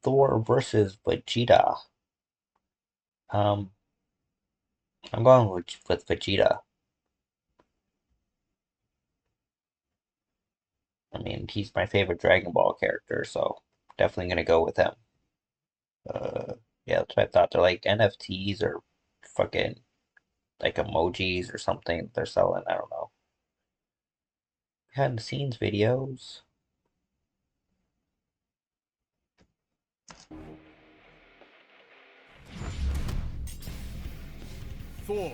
Thor versus Vegeta. Um, I'm going with Vegeta. I mean, he's my favorite Dragon Ball character, so definitely gonna go with him. Yeah, that's what I thought. They're like NFTs or fucking like emojis or something they're selling. I don't know. Behind the scenes videos. Thor,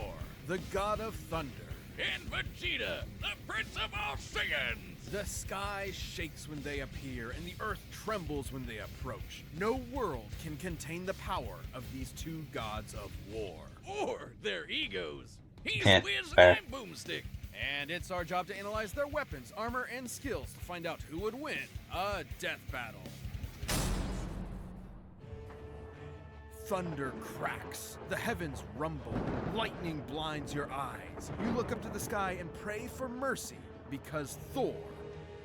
the god of thunder. And Vegeta, the Prince of all Saiyans! The sky shakes when they appear, and the earth trembles when they approach. No world can contain the power of these two gods of war. Or their egos. He's Yeah, Wiz and fair. I'm Boomstick. And it's our job to analyze their weapons, armor, and skills to find out who would win a death battle. Thunder cracks, the heavens rumble, lightning blinds your eyes. You look up to the sky and pray for mercy because Thor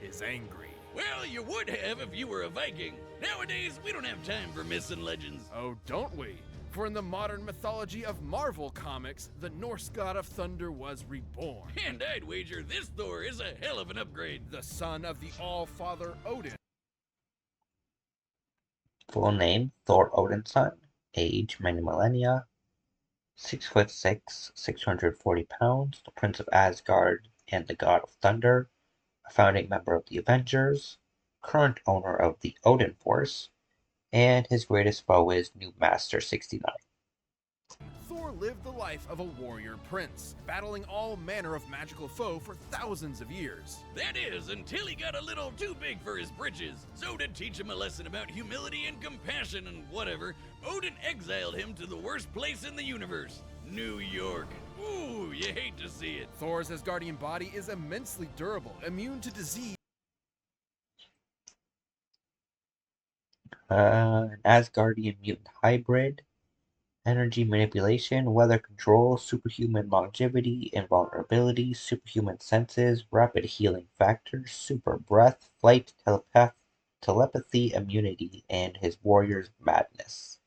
is angry. Well, you would have if you were a Viking. Nowadays, we don't have time for myths and legends. Oh, don't we? For in the modern mythology of Marvel Comics, the Norse god of thunder was reborn. And I'd wager this Thor is a hell of an upgrade. The son of the All-Father Odin. Full name: Thor Odinson. Age: many millennia. 6'6", 640 pounds. The Prince of Asgard and the God of Thunder. A founding member of the Avengers. Current owner of the Odin Force. And his greatest foe is New Master 69. Thor lived the life of a warrior prince, battling all manner of magical foe for thousands of years. That is, until he got a little too big for his britches. So to teach him a lesson about humility and compassion and whatever, Odin exiled him to the worst place in the universe, New York. Ooh, you hate to see it. Thor's Asgardian body is immensely durable, immune to disease. An Asgardian mutant hybrid. Energy manipulation, weather control, superhuman longevity, invulnerability, superhuman senses, rapid healing factor, super breath, flight, telepathy, immunity, and his warrior's madness.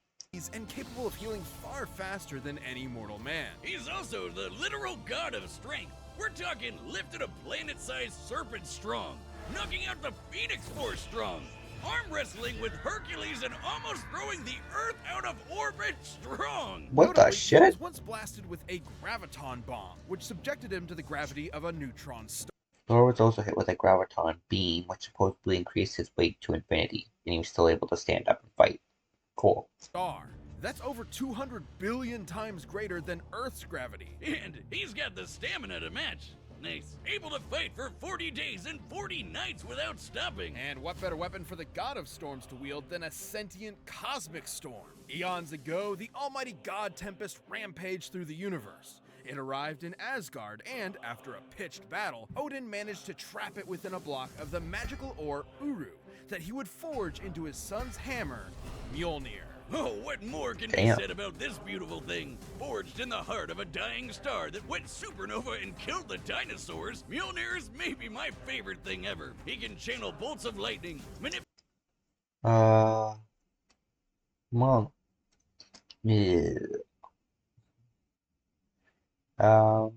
And capable of healing far faster than any mortal man. He's also the literal god of strength. We're talking lifted a planet-sized serpent strong, knocking out the Phoenix Force strong, arm wrestling with Hercules and almost throwing the Earth out of orbit strong. What the Notably, Thor shit? was once blasted with a graviton bomb, which subjected him to the gravity of a neutron star. Thor was also hit with a graviton beam, which supposedly increased his weight to infinity, and he was still able to stand up and fight. Cool. That's over 200 billion times greater than Earth's gravity. And he's got the stamina to match. Nice. Able to fight for 40 days and 40 nights without stopping. And what better weapon for the god of storms to wield than a sentient cosmic storm? Eons ago, the almighty god Tempest rampaged through the universe. It arrived in Asgard, and after a pitched battle, Odin managed to trap it within a block of the magical ore Uru that he would forge into his son's hammer, Mjolnir. Oh, what more can Damn. be said about this beautiful thing? Forged in the heart of a dying star that went supernova and killed the dinosaurs, Mjolnir is maybe my favorite thing ever. He can channel bolts of lightning, Well, yeah. Let's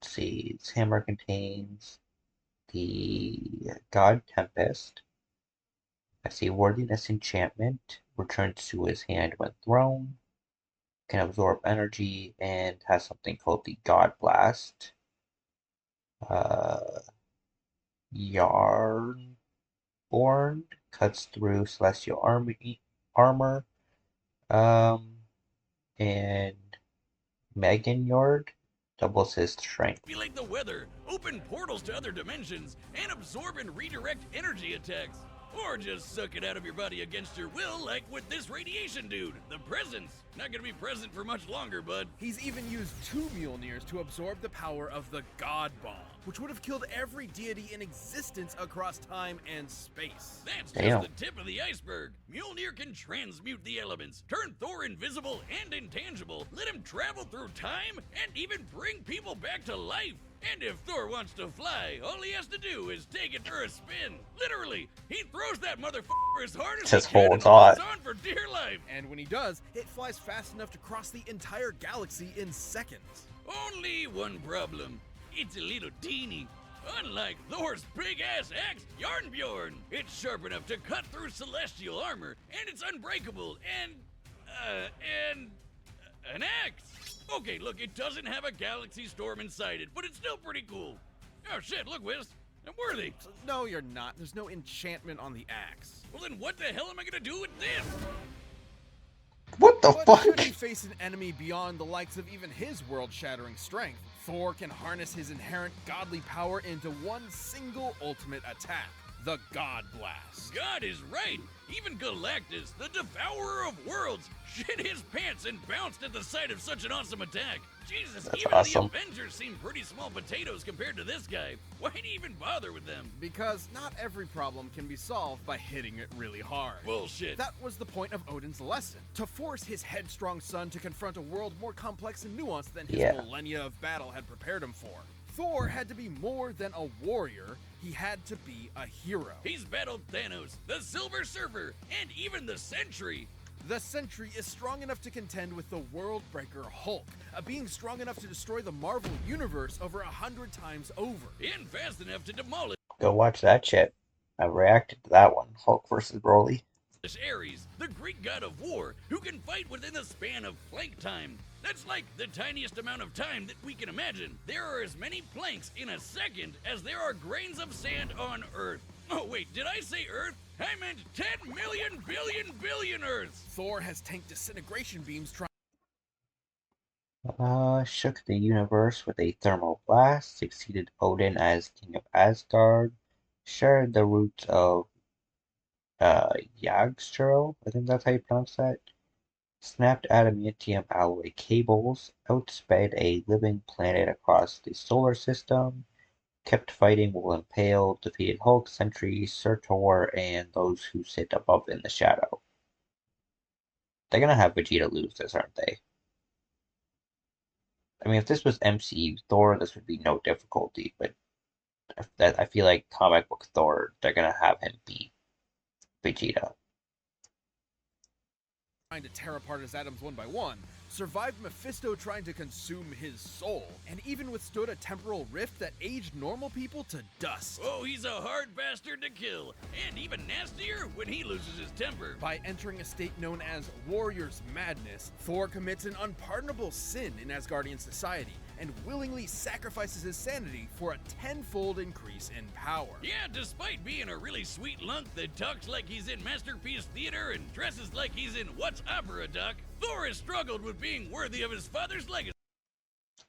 see. This hammer contains the God Tempest. I see Worthiness Enchantment. Returns to his hand when thrown. Can absorb energy and has something called the God Blast. Yarnborn cuts through celestial armor. And Meganyord doubles his strength. be like the weather, open portals to other dimensions, and absorb and redirect energy attacks. Or just suck it out of your body against your will, like with this radiation dude. The presence. Not gonna be present for much longer, bud. He's even used 2 Mjolnirs to absorb the power of the God Bomb, which would have killed every deity in existence across time and space. That's Damn. just the tip of the iceberg. Mjolnir can transmute the elements, turn Thor invisible and intangible, let him travel through time, and even bring people back to life. And if Thor wants to fly, all he has to do is take it for a spin. Literally, he throws that motherfucker as hard as he Just can and holds holds on. on for dear life. And when he does, it flies fast enough to cross the entire galaxy in seconds. Only one problem. It's a little teeny. Unlike Thor's big-ass axe, Yarnbjorn, it's sharp enough to cut through celestial armor, and it's unbreakable, and an axe. Okay, look, it doesn't have a galaxy storm inside it, but it's still pretty cool. Oh shit, look, Wiz, I'm worthy. No, you're not. There's no enchantment on the axe. Well, then what the hell am I gonna do with this? What the But should fuck? he face an enemy beyond the likes of even his world-shattering strength, Thor can harness his inherent godly power into one single ultimate attack, the God Blast. God is right. Even Galactus, the devourer of worlds, shit his pants and bounced at the sight of such an awesome attack. Jesus, That's even awesome. the Avengers seem pretty small potatoes compared to this guy. Why'd he even bother with them? Because not every problem can be solved by hitting it really hard. Bullshit. That was the point of Odin's lesson, to force his headstrong son to confront a world more complex and nuanced than his Yeah. millennia of battle had prepared him for. Thor had to be more than a warrior, he had to be a hero. He's battled Thanos, the Silver Surfer, and even the Sentry. The Sentry is strong enough to contend with the World Breaker Hulk, a being strong enough to destroy the Marvel Universe over 100 times over. And fast enough to demolish Go watch that shit. I reacted to that one. Hulk versus Broly. Ares, the Greek god of war, who can fight within the span of plank time. That's like the tiniest amount of time that we can imagine. There are as many planks in a second as there are grains of sand on Earth. Oh wait, did I say Earth? I meant 10 million billion Earths! Thor has tanked disintegration beams trying Shook the universe with a thermal blast, succeeded Odin as king of Asgard, shared the roots of Yggdrasil, I think that's how you pronounce that, snapped adamantium alloy cables, outsped a living planet across the solar system, kept fighting while impaled, defeated Hulk, Sentry, Surtur, and those who sit above in the shadow. They're gonna have Vegeta lose this, aren't they? I mean, if this was MCU Thor, this would be no difficulty, but I feel like comic book Thor, they're gonna have him beat Vegeta. to tear apart his atoms one by one, survived Mephisto trying to consume his soul, and even withstood a temporal rift that aged normal people to dust. Oh, he's a hard bastard to kill, and even nastier when he loses his temper. By entering a state known as Warrior's Madness, Thor commits an unpardonable sin in Asgardian society and willingly sacrifices his sanity for a tenfold increase in power. Yeah, despite being a really sweet lunk that talks like he's in Masterpiece Theater and dresses like he's in What's Opera, Doc, Thor has struggled with being worthy of his father's legacy.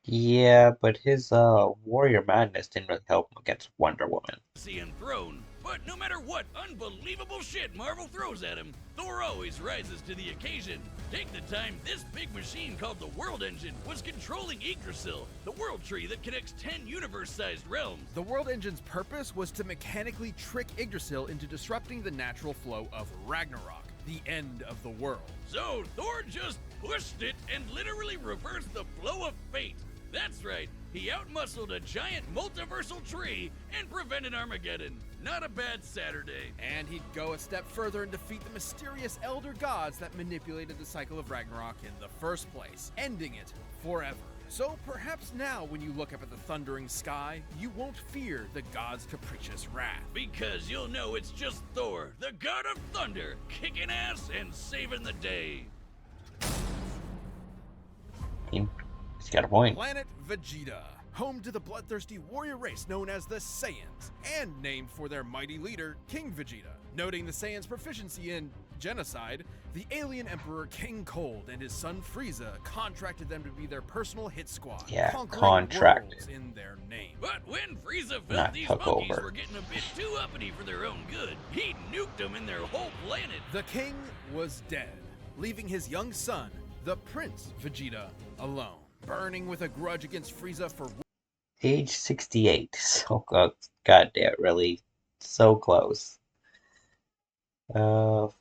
Yeah, but his Warrior Madness didn't really help him against Wonder Woman. And throne. But no matter what unbelievable shit Marvel throws at him, Thor always rises to the occasion. Take the time this big machine called the World Engine was controlling Yggdrasil, the world tree that connects 10 universe-sized realms. The World Engine's purpose was to mechanically trick Yggdrasil into disrupting the natural flow of Ragnarok, the end of the world. So Thor just pushed it and literally reversed the flow of fate. That's right, he outmuscled a giant multiversal tree and prevented Armageddon. Not a bad Saturday. And he'd go a step further and defeat the mysterious elder gods that manipulated the cycle of Ragnarok in the first place, ending it forever. So perhaps now when you look up at the thundering sky, you won't fear the god's capricious wrath. Because you'll know it's just Thor, the god of thunder, kicking ass and saving the day. I mean, he's got a point. Planet Vegeta, home to the bloodthirsty warrior race known as the Saiyans, and named for their mighty leader, King Vegeta. Noting the Saiyans' proficiency in genocide, the alien emperor King Cold and his son Frieza contracted them to be their personal hit squad, Yeah, conquering contracted. worlds in their name. But when Frieza felt Not these took monkeys over. were getting a bit too uppity for their own good, he nuked them in their whole planet. The king was dead, leaving his young son, the Prince Vegeta, alone, burning with a grudge against Frieza for Age 68. So goddamn, really, so close. 5'5",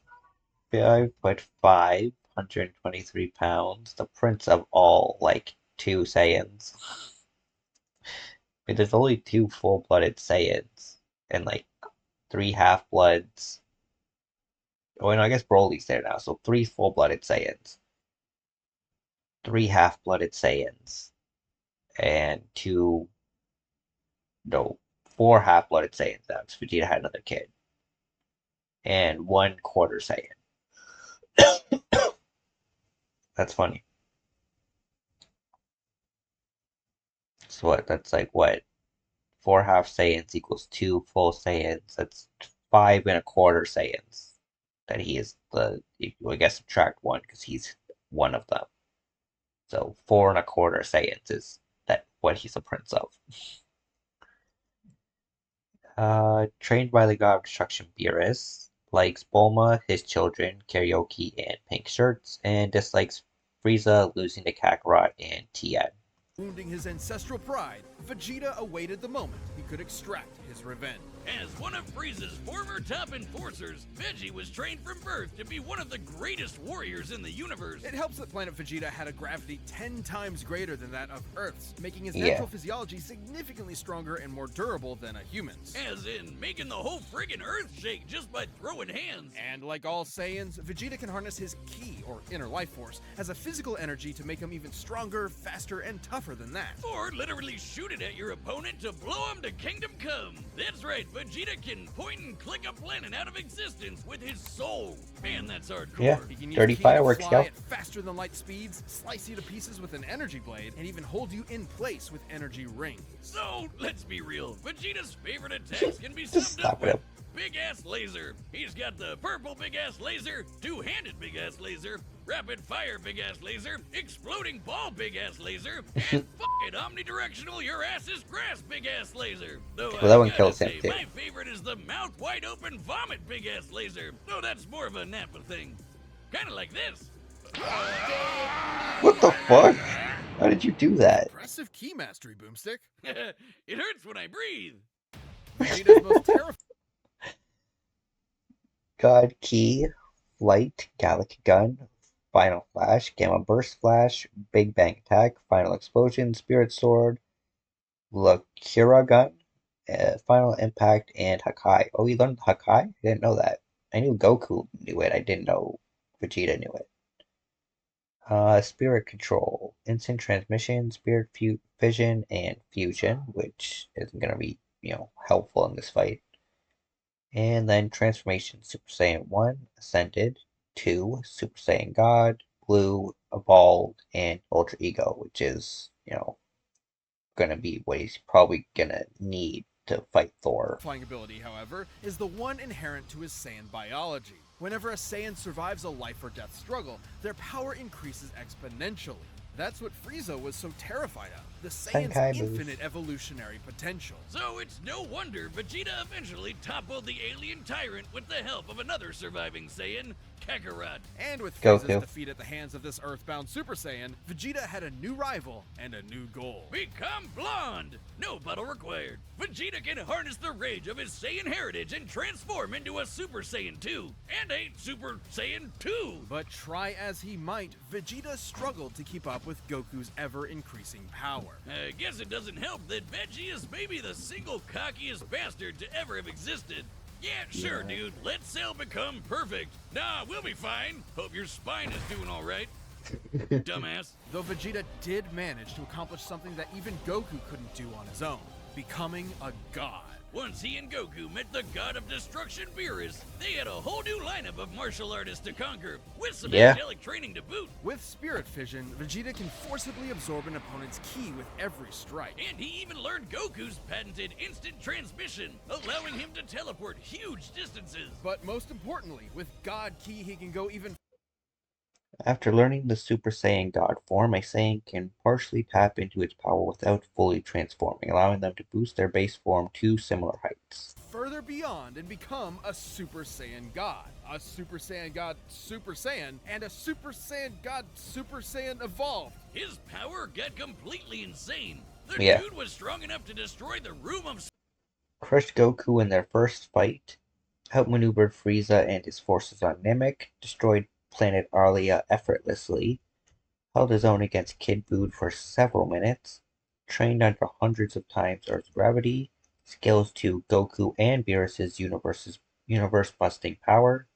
123 pounds. The prince of all, like, two Saiyans. There's only two full-blooded Saiyans and like three half-bloods. Oh, no, I guess Broly's there now, so three full-blooded Saiyans, three half-blooded Saiyans, and two, no, four half-blooded Saiyans. That's Vegeta had another kid, and one quarter Saiyan. That's funny. So what? That's like what? Four half Saiyans equals two full Saiyans. That's five and a quarter Saiyans. That he is the, I guess subtract one because he's one of them. So four and a quarter Saiyans is that what he's a prince of. Trained by the god of destruction Beerus, likes Bulma, his children, karaoke, and pink shirts, and dislikes Frieza, losing to Kakarot and Tien. Wounding his ancestral pride, Vegeta awaited the moment he could extract his revenge. As one of Frieza's former top enforcers, Veggie was trained from birth to be one of the greatest warriors in the universe. It helps that planet Vegeta had a gravity 10 times greater than that of Earth's, making his Yeah. natural physiology significantly stronger and more durable than a human's. As in making the whole friggin' Earth shake just by throwing hands. And like all Saiyans, Vegeta can harness his ki, or inner life force, as a physical energy to make him even stronger, faster, and tougher than that. Or literally shoot it at your opponent to blow him to kingdom come. That's right, Vegeta can point and click a planet out of existence with his soul. Man, that's hardcore. Yeah. He can use Dirty ki fireworks, to fly yo. at faster than light speeds, slice you to pieces with an energy blade, and even hold you in place with energy rings. So, let's be real. Vegeta's favorite attacks can be Just summed up stop it. with Big Ass Laser. He's got the purple Big Ass Laser, two-handed Big Ass Laser, rapid fire Big Ass Laser, exploding ball Big Ass Laser, and fucking omnidirectional your ass is grass Big Ass Laser. Though Well, that one I gotta kills him, say, too. my favorite is the mouth wide open vomit Big Ass Laser. Though that's more of a Nappa thing. Kinda like this. What the fuck? How did you do that? Impressive key mastery, Boomstick. It hurts when I breathe. Vegeta's most terrifying God Key, Flight, Gallic Gun, Final Flash, Gamma Burst Flash, Big Bang Attack, Final Explosion, Spirit Sword, Lacura Gun, Final Impact, and Hakai. Oh, you learned Hakai? I didn't know that. I knew Goku knew it. I didn't know Vegeta knew it. Spirit Control, Instant Transmission, Spirit Fission, and Fusion, which isn't going to be, helpful in this fight. And then Transformation Super Saiyan 1, Ascended, 2, Super Saiyan God, Blue, Evolved, and Ultra Ego, which is, gonna be what he's probably gonna need to fight Thor. ability, however, is the one inherent to his Saiyan biology. Whenever a Saiyan survives a life or death struggle, their power increases exponentially. That's what Frieza was so terrified of, the Saiyan's Senkai move. infinite evolutionary potential. So it's no wonder Vegeta eventually toppled the alien tyrant with the help of another surviving Saiyan, Kakarot. And with Goku. Frieza's defeat at the hands of this earthbound Super Saiyan, Vegeta had a new rival and a new goal. Become blonde! No battle required. Vegeta can harness the rage of his Saiyan heritage and transform into a Super Saiyan 2 and a Super Saiyan 2. But try as he might, Vegeta struggled to keep up with Goku's ever-increasing power. I guess it doesn't help that Veggie is maybe the single cockiest bastard to ever have existed. Yeah, sure, Yeah. dude. Let Cell become perfect. Nah, we'll be fine. Hope your spine is doing all right. Dumbass. Though Vegeta did manage to accomplish something that even Goku couldn't do on his own, becoming a god. Once he and Goku met the god of destruction Beerus, they had a whole new lineup of martial artists to conquer, with some Yeah. angelic training to boot. With Spirit Fission, Vegeta can forcibly absorb an opponent's ki with every strike. And he even learned Goku's patented instant transmission, allowing him to teleport huge distances. But most importantly, with God Ki, he can go even After learning the Super Saiyan God form, a Saiyan can partially tap into its power without fully transforming, allowing them to boost their base form to similar heights. further beyond and become a Super Saiyan God, a Super Saiyan God Super Saiyan, and a Super Saiyan God Super Saiyan Evolved. His power got completely insane. The Yeah. dude was strong enough to destroy the room of Crushed Goku in their first fight, outmaneuvered Frieza and his forces on Namek, destroyed planet Arlia effortlessly, held his own against Kid Buu for several minutes, trained under hundreds of times Earth's gravity, scales to Goku and Beerus's universe-busting power,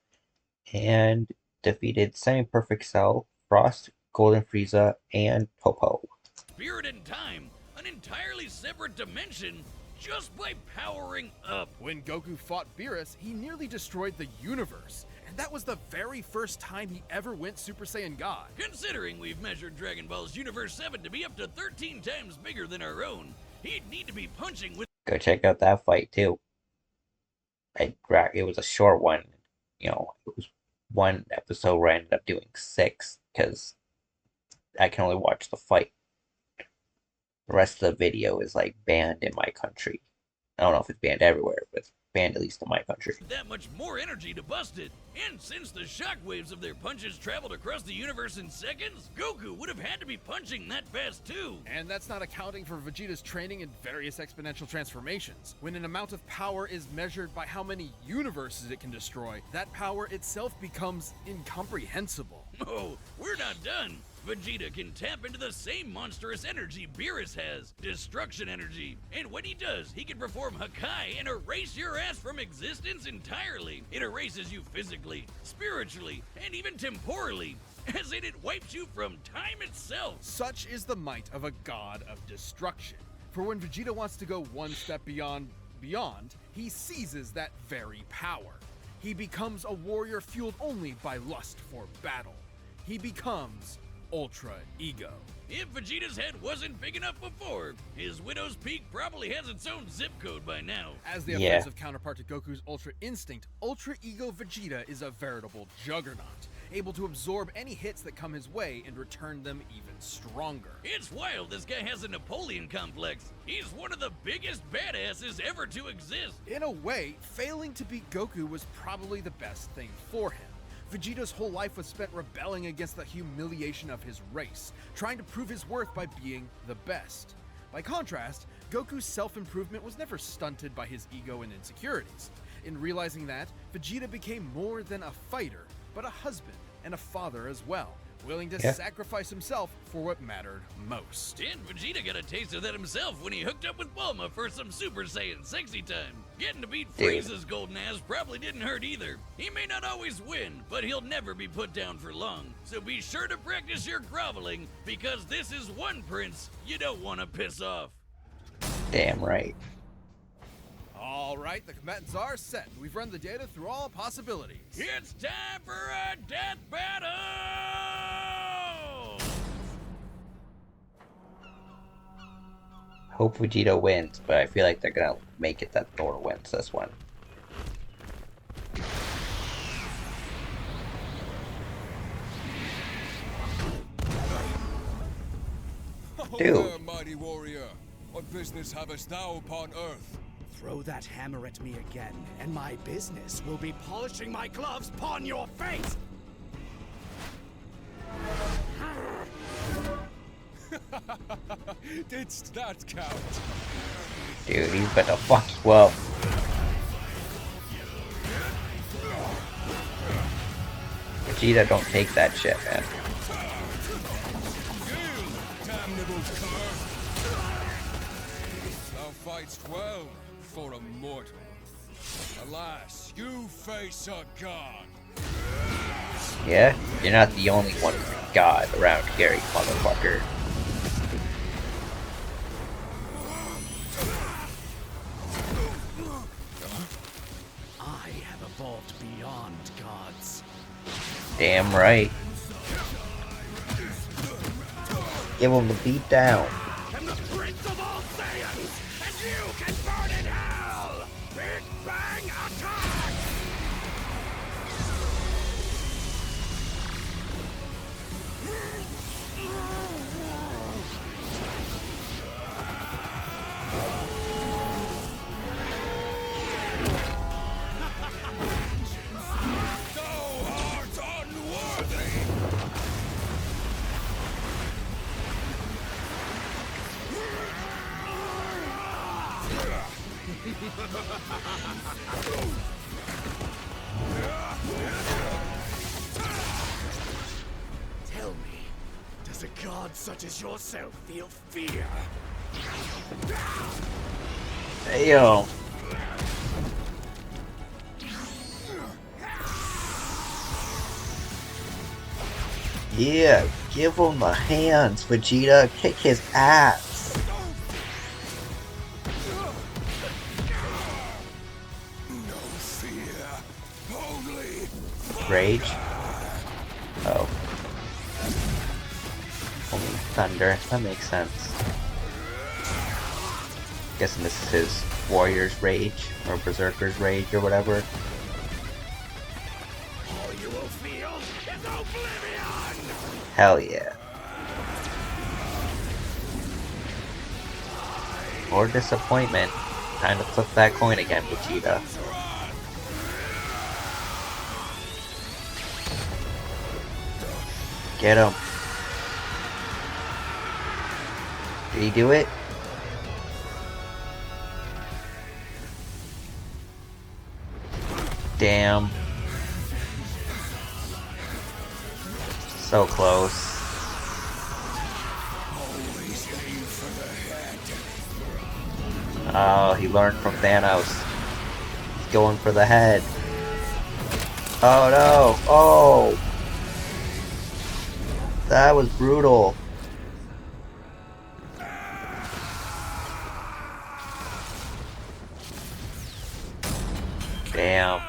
and defeated Semi-Perfect Cell, Frost, Golden Frieza, and Popo. Spirit in time, an entirely separate dimension, just by powering up. When Goku fought Beerus, he nearly destroyed the universe, and that was the very first time he ever went Super Saiyan God. Considering we've measured Dragon Ball's Universe 7 to be up to 13 times bigger than our own, he'd need to be punching with. Go check out that fight too. It was a short one. It was one episode where I ended up doing 6 because I can only watch the fight. The rest of the video is like banned in my country. I don't know if it's banned everywhere, but it's banned at least in my country. That much more energy to bust it. And since the shockwaves of their punches traveled across the universe in seconds, Goku would have had to be punching that fast too. And that's not accounting for Vegeta's training in various exponential transformations. When an amount of power is measured by how many universes it can destroy, that power itself becomes incomprehensible. Oh, we're not done. Vegeta can tap into the same monstrous energy Beerus has, destruction energy. And when he does, he can perform Hakai and erase your ass from existence entirely. It erases you physically, spiritually, and even temporally, as in it wipes you from time itself. Such is the might of a god of destruction. For when Vegeta wants to go one step beyond, he seizes that very power. He becomes a warrior fueled only by lust for battle. He becomes Ultra Ego. If Vegeta's head wasn't big enough before, his Widow's Peak probably has its own zip code by now. As the offensive counterpart to Goku's Ultra Instinct, Ultra Ego Vegeta is a veritable juggernaut, able to absorb any hits that come his way and return them even stronger. It's wild this guy has a Napoleon complex. He's one of the biggest badasses ever to exist. In a way, failing to beat Goku was probably the best thing for him. Vegeta's whole life was spent rebelling against the humiliation of his race, trying to prove his worth by being the best. By contrast, Goku's self-improvement was never stunted by his ego and insecurities. In realizing that, Vegeta became more than a fighter, but a husband and a father as well, willing to sacrifice himself for what mattered most. And Vegeta got a taste of that himself when he hooked up with Bulma for some Super Saiyan sexy time. Getting to beat Frieza's golden ass probably didn't hurt either. He may not always win, but he'll never be put down for long. So be sure to practice your groveling, because this is one prince you don't want to piss off. Damn right. All right, the combatants are set. We've run the data through all possibilities. It's time for a death battle! Hope Vegeta wins, but I feel like they're gonna make it that Thor wins this one. Dude. Oh there, mighty warrior. What business havest thou upon earth? Throw that hammer at me again, and my business will be polishing my gloves upon your face! Didst that count? Dude, he's gonna fuck you up. Vegeta, don't take that shit, man. Damnable cur! Thou fightst well for a mortal. Alas, you face a god. Yeah? You're not the only one who's a god around here, you motherfucker. I have evolved beyond gods. Damn right. Give him the beat down. I'm the prince of all Saiyans, and you can burn in hell! Big Bang Attack! Thou art unworthy! Tell me, does a god such as yourself feel fear? Damn. Yeah, give him the hands, Vegeta. Kick his ass. No fear, only Rage? Oh. Only thunder. That makes sense. Guessing this is his warrior's rage, or berserker's rage, or whatever. All you will feel is oblivion! Hell yeah. Or disappointment. Time to flip that coin again, Vegeta. Get him. Did he do it? Damn. So close. always aim for the head. Oh, he learned from Thanos. He's going for the head. Oh no! Oh! That was brutal. Damn.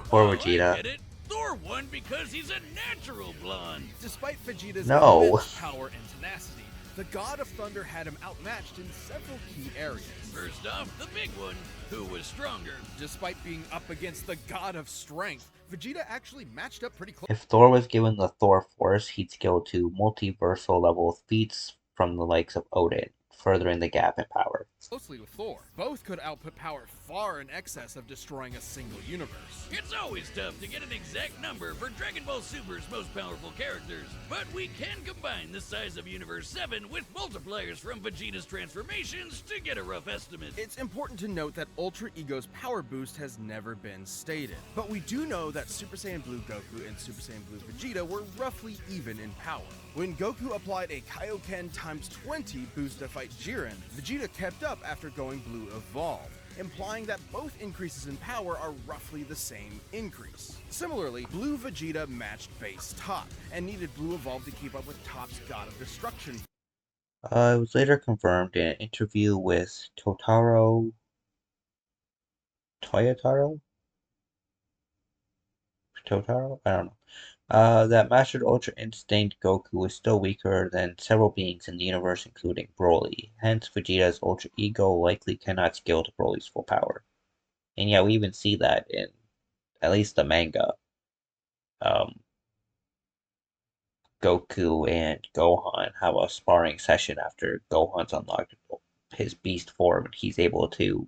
Poor Oh, I Vegeta. get it. Thor won because he's a natural blonde. Despite Vegeta's No. immense power and tenacity, the God of Thunder had him outmatched in several key areas. First off, the big one, who was stronger. Despite being up against the God of Strength, Vegeta actually matched up pretty close. If Thor was given the Thor Force, he'd scale to multiversal level feats from the likes of Odin, furthering the gap in power. Closely with Thor. Both could output power far in excess of destroying a single universe. It's always tough to get an exact number for Dragon Ball Super's most powerful characters, but we can combine the size of Universe 7 with multipliers from Vegeta's transformations to get a rough estimate. It's important to note that Ultra Ego's power boost has never been stated, but we do know that Super Saiyan Blue Goku and Super Saiyan Blue Vegeta were roughly even in power. When Goku applied a Kaioken times 20 boost to fight Jiren, Vegeta kept up after going Blue Evolved, implying that both increases in power are roughly the same increase. Similarly, Blue Vegeta matched base Top, and needed Blue Evolve to keep up with Top's God of Destruction. It was later confirmed in an interview with Toyotaro? Totaro? I don't know. That Mastered Ultra Instinct Goku is still weaker than several beings in the universe, including Broly. Hence, Vegeta's Ultra Ego likely cannot scale to Broly's full power. And yeah, we even see that in at least the manga. Um, Goku and Gohan have a sparring session after Gohan's unlocked his beast form, and he's able to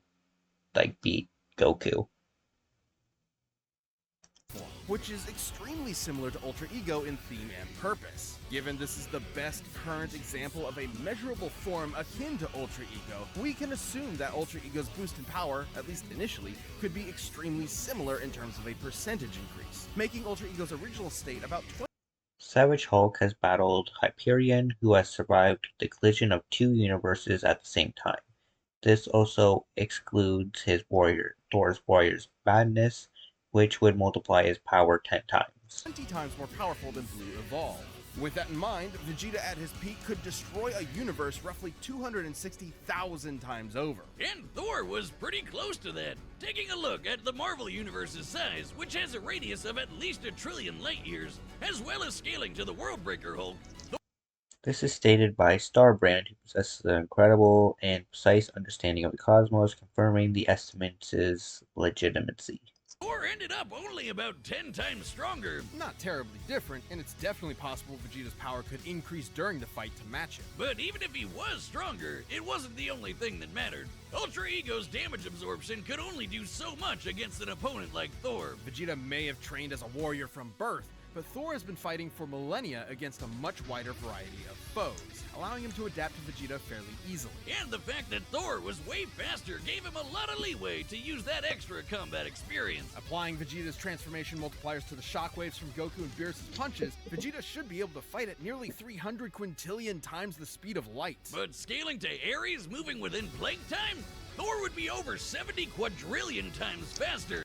beat Goku. Which is extremely similar to Ultra Ego in theme and purpose. Given this is the best current example of a measurable form akin to Ultra Ego, we can assume that Ultra Ego's boost in power, at least initially, could be extremely similar in terms of a percentage increase, making Ultra Ego's original state about 20. Savage Hulk has battled Hyperion, who has survived the collision of two universes at the same time. This also excludes his Thor's Warrior's Madness, which would multiply his power 10 times. 20 times more powerful than Blue Evolve. With that in mind, Vegeta at his peak could destroy a universe roughly 260,000 times over. And Thor was pretty close to that. Taking a look at the Marvel Universe's size, which has a radius of at least 1 trillion light years, as well as scaling to the Worldbreaker Hulk, This is stated by Starbrand, who possesses an incredible and precise understanding of the cosmos, confirming the estimates' legitimacy. Thor ended up only about 10 times stronger. Not terribly different, and it's definitely possible Vegeta's power could increase during the fight to match it. But even if he was stronger, it wasn't the only thing that mattered. Ultra Ego's damage absorption could only do so much against an opponent like Thor. Vegeta may have trained as a warrior from birth, but Thor has been fighting for millennia against a much wider variety of foes, allowing him to adapt to Vegeta fairly easily. And the fact that Thor was way faster gave him a lot of leeway to use that extra combat experience. Applying Vegeta's transformation multipliers to the shockwaves from Goku and Beerus' punches, Vegeta should be able to fight at nearly 300 quintillion times the speed of light. But scaling to Ares moving within blink time, Thor would be over 70 quadrillion times faster.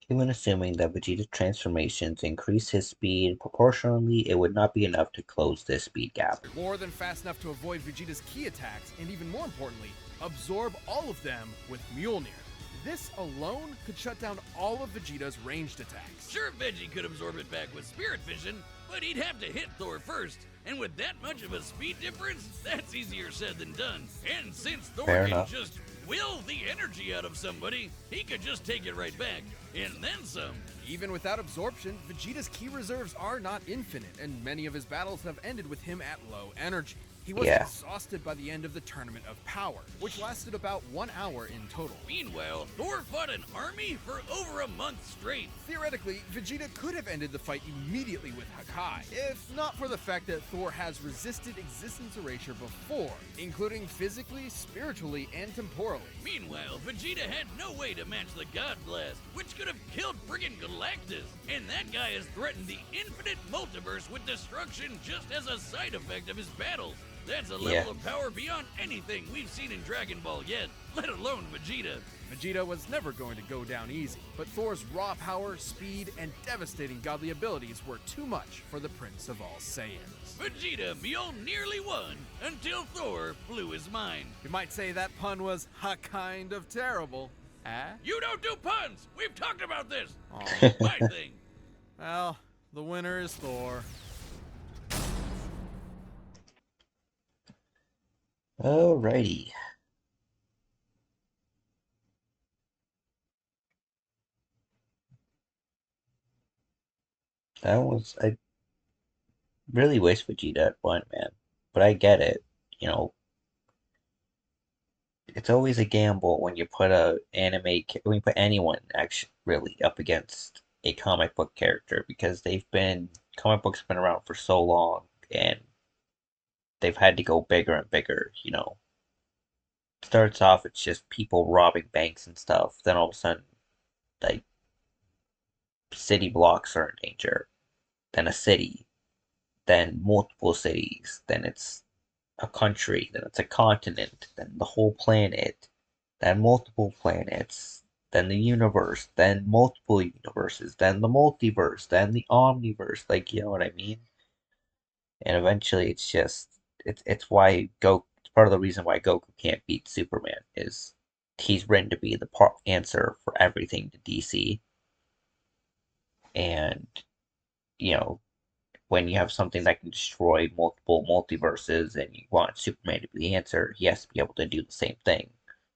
Even assuming that Vegeta's transformations increase his speed proportionally, it would not be enough to close this speed gap. More than fast enough to avoid Vegeta's key attacks, and even more importantly, absorb all of them with Mjolnir. This alone could shut down all of Vegeta's ranged attacks. Sure, Veggie could absorb it back with Spirit Vision, but he'd have to hit Thor first. And with that much of a speed difference, that's easier said than done. And since Thor Fair can enough. just will the energy out of somebody, he could just take it right back. And then some. Even without absorption, Vegeta's ki reserves are not infinite, and many of his battles have ended with him at low energy. He was exhausted by the end of the Tournament of Power, which lasted about 1 hour in total. Meanwhile, Thor fought an army for over a month straight. Theoretically, Vegeta could have ended the fight immediately with Hakai, if not for the fact that Thor has resisted existence erasure before, including physically, spiritually, and temporally. Meanwhile, Vegeta had no way to match the God Blast, which could have killed friggin' Galactus. And that guy has threatened the infinite multiverse with destruction just as a side effect of his battles. That's a level of power beyond anything we've seen in Dragon Ball yet, let alone Vegeta. Vegeta was never going to go down easy, but Thor's raw power, speed, and devastating godly abilities were too much for the Prince of All Saiyans. Vegeta nearly won until Thor blew his mind. You might say that pun was kind of terrible. You don't do puns! We've talked about this! Aw. My thing. Well, the winner is Thor. Alrighty. I really wish Vegeta had won, man. But I get it. You know, it's always a gamble when you put when you put anyone actually really up against a comic book character because comic books have been around for so long and they've had to go bigger and bigger, you know. Starts off, it's just people robbing banks and stuff. Then all of a sudden, like, city blocks are in danger. Then a city. Then multiple cities. Then it's a country. Then it's a continent. Then the whole planet. Then multiple planets. Then the universe. Then multiple universes. Then the multiverse. Then the omniverse. Like, you know what I mean? And eventually, it's why Goku. It's part of the reason why Goku can't beat Superman is he's written to be the answer for everything to DC. And you know, when you have something that can destroy multiple multiverses and you want Superman to be the answer, he has to be able to do the same thing.